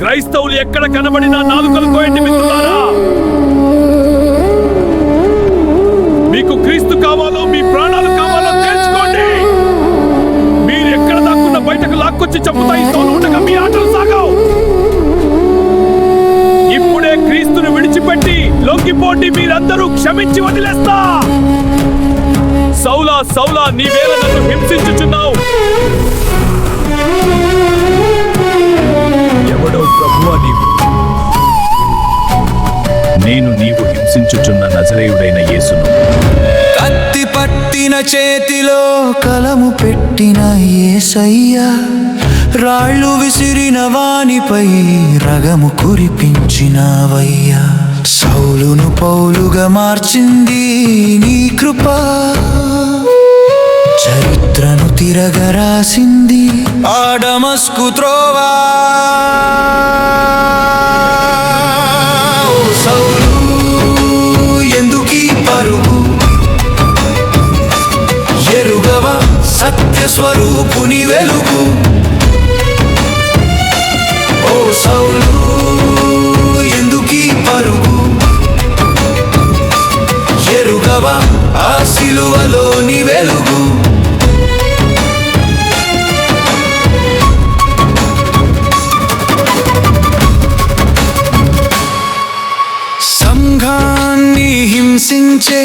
క్రైస్తవులు ఎక్కడ కనబడినా నాలుకలు కోయండి మిత్రులారా. మీకు క్రీస్తు కావాలో మీ ప్రాణాలు కావాలో తెలుసుకోండి. మీరు ఎక్కడ దాక్కున్న బయటకు లాక్కొచ్చి చంపుతాయి తోలు ఉండగా మీ ఆటలు సాగావు. ఇప్పుడే క్రీస్తును విడిచిపెట్టి లొంగిపోండి. మీరందరూ క్షమించి వదిలేస్తా. సౌలా సౌలా, నీవేళ నన్ను హింసించుచున్నావు. ఎవడో ప్రభువా నీవు? నేను నీవు హింసించుచున్న నజరేయుడైన యేసును. కత్తి పట్టిన చేతిలో కలము పెట్టిన యేసయ్యా, రాళ్ళు విసిరిన వానిపై రగము కురిపించినవయ్యా. సౌలును పౌలుగా మార్చింది నీ కృప, చరిత్రను తిరగరాసింది ఆ డమస్కు త్రోవా. సౌలు ఎందుకీ పరుగు, ఎరుగవా సత్య స్వరూపుని వెలుగు. ఓ సౌలు ఎందుకీ పరుగు, ఎరుగవా ఆ సిలువలోని వెలుగు. సంఘాన్ని హింసించే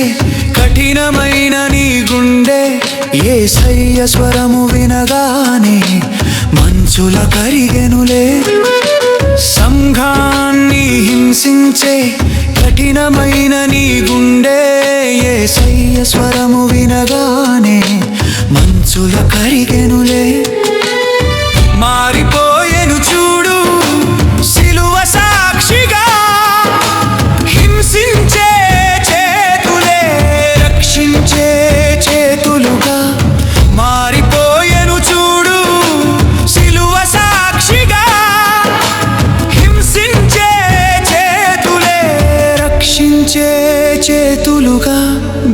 కఠినమైన నీ గుండె, యేసయ్య స్వరము వినగానే మంచుల కరిగెనులే. సంఘాన్ని హింసించే కఠినమైన నీ గుండె, యేసయ్య స్వరము వినగానే మంచుల కరిగెనులే. మారిపోయెను చూడు సిలువ సాక్షిగా, హింసించే చేతులే రక్షించే చేతులుగా. మారిపోయెను చూడు సిలువ సాక్షిగా, హింసించే చేతులే రక్షించే చేతులుగా.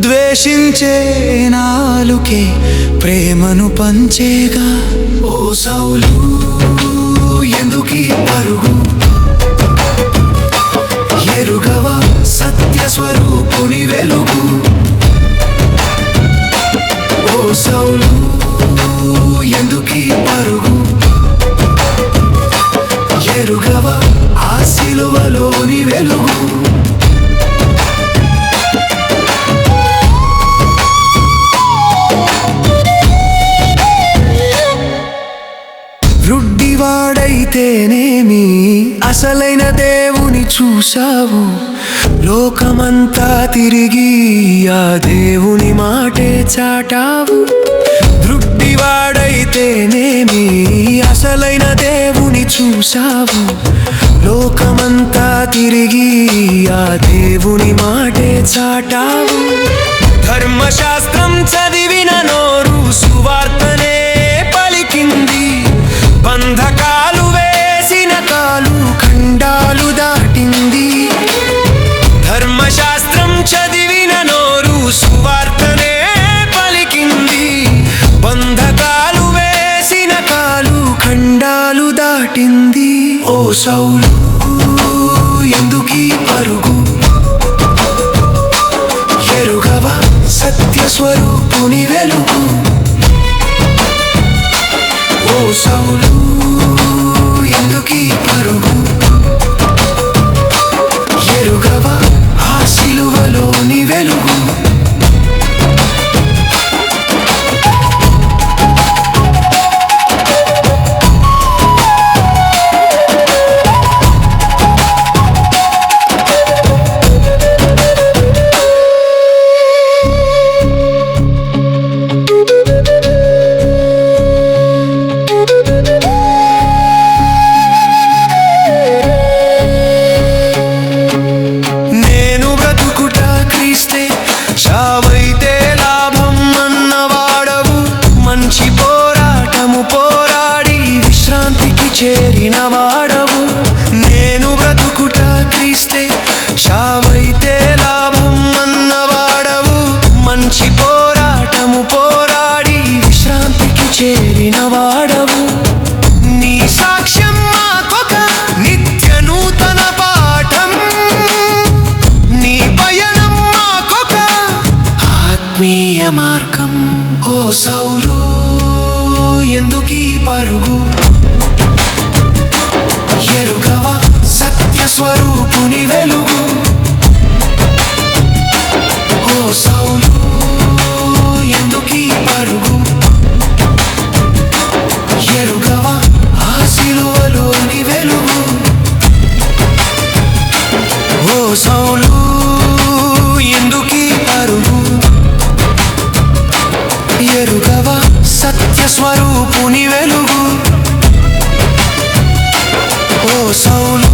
ద్వేషించే నాలుకే ప్రేమను పంచేగా. ఓ సౌలు ఎందుకీ పరుగు, ఎరుగవా సత్య స్వరూపుని వెలుగు. ఓ సౌలు ఎందుకీ పరుగు, ఎరుగవా ఆ సిలువలోని వెలుగు. వృడ్డివాడైతేనేమి అసలైన దేవుని చూశావు. లోకమంతా తిరిగి ఆ దేవుని మాటే చాటావు. వృడ్డివాడైతేనేమి అసలైన దేవుని చూశావు. లోకమంతా తిరిగి ఆ దేవుని మాటే చాటావు. ధర్మశాస్త్రం చదివిన నోరు సువార్తనే పలికింది. బంధకాలు వేసిన కాలు ఖండాలు దాటింది. ధర్మశాస్త్రం చదివిన నోరు సువార్తనే పలికింది. బంధకాలు వేసిన కాలు ఖండాలు దాటింది. ఓ సౌలు ఎందుకీ పరుగు, ఎరుగవా సత్య స్వరూపుని వెలుగు. ఓ సౌలు ఎందుకీ పరుగు, ఎరుగవా ఆ సిలువలోని వెలుగు. స్వరూపుని వెలుగు ఓ సౌలు ఎందుకీ పరుగు ఎరుగవా ఆ సిలువలోని వెలుగు ఓ సౌలు ఎందుకీ పరుగు ఎరుగవా సత్య స్వరూపుని వెలుగు ఓ సౌలు